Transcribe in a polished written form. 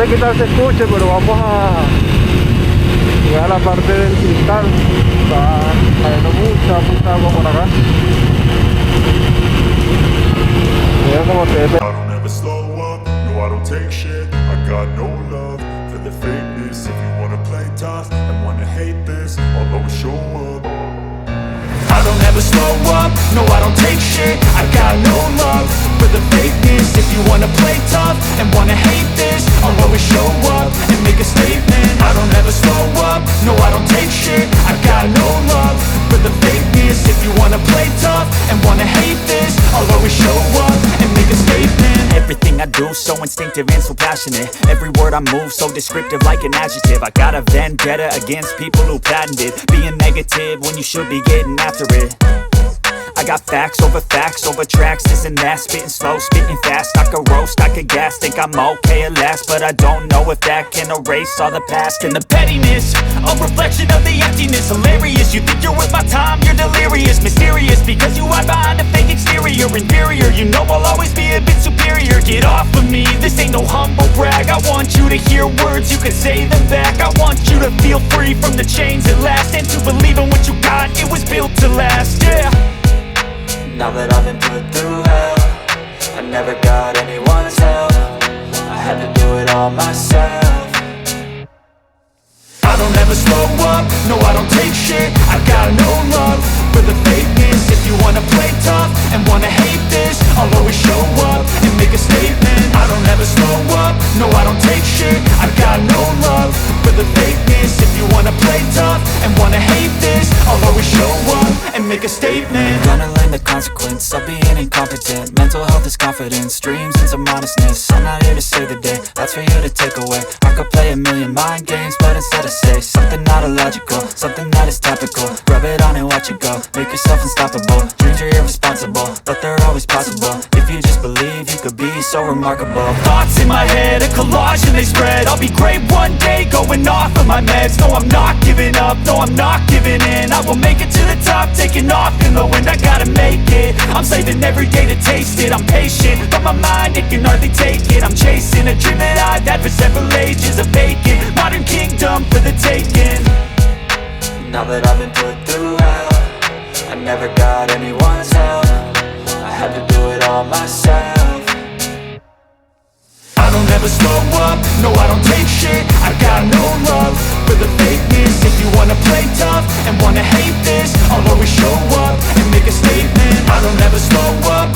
sé qué tal se escuche, pero vamos a llegar a la parte del cristal. Está cayendo mucha agua por acá. Mira cómo se ve. I don't ever slow up, no I don't take shit. I got no love for the fakeness. If you wanna play tough and wanna hate this, I'll always show up. I don't ever slow up, no I don't take shit. I got no love for the fakeness. If you wanna play tough and wanna hate this, I'll always show up and make a statement. I don't ever slow up, no I don't take shit. I got no love for the fakeness. If you wanna play tough and wanna hate this, I'll always show up and make a statement. Everything I do so instinctive and so passionate. Every word I move so descriptive like an adjective. I got a vendetta against people who patented being negative when you should be getting after it. I got facts over tracks, this and that. Spitting slow, spitting fast, I could roast, I could gas. Think I'm okay at last, but I don't know if that can erase all the past. And the pettiness, a reflection of the emptiness. Hilarious, you think you're worth my time, you're delirious. Mysterious, because you hide behind a fake exterior. Inferior, you know I'll always be a bit superior. Get off of me, this ain't no humble brag. I want you to hear words, you can say them back. I want you to feel free from the chains at last, and to believe in what you got, it was built to last, yeah. Now that I've been put through hell, I never got anyone's help. I had to do it all myself. I don't ever slow up, no I don't take shit. I got no love for the fakeness. If you wanna play tough and wanna hate this, I'll always show up and make a statement. I don't ever slow up, no I don't take shit. I got no love for the fakeness. If you wanna play tough and wanna hate this, I'll always show up and make a statement. Gonna learn the consequence of being incompetent. Mental health is confidence, dreams and some honestness. I'm not here to save the day, that's for you to take away. I could play a million mind games, but instead I say something not illogical, something that is topical. Rub it on and watch it go, make yourself unstoppable. Dreams are irresponsible, but they're always possible. If you just believe, you could be so remarkable. Thoughts in my head, a collage and they spread. I'll be great one day, going off of my meds. No, I'm not giving up, no, I'm not giving in. I will make it to the top, taking off in the wind. I gotta make it, I'm saving every day to taste it. I'm patient, but my mind, it can hardly take it. I'm chasing a dream that I've had for several ages. A vacant, modern kingdom for the taking. Now that I've been put through hell, I never got anyone's help. I had to do it all myself. I don't ever slow up, no I don't take shit. I got no love for the fakeness. If you wanna play tough and wanna hate this, I'll always show up and make a statement. I don't ever slow up,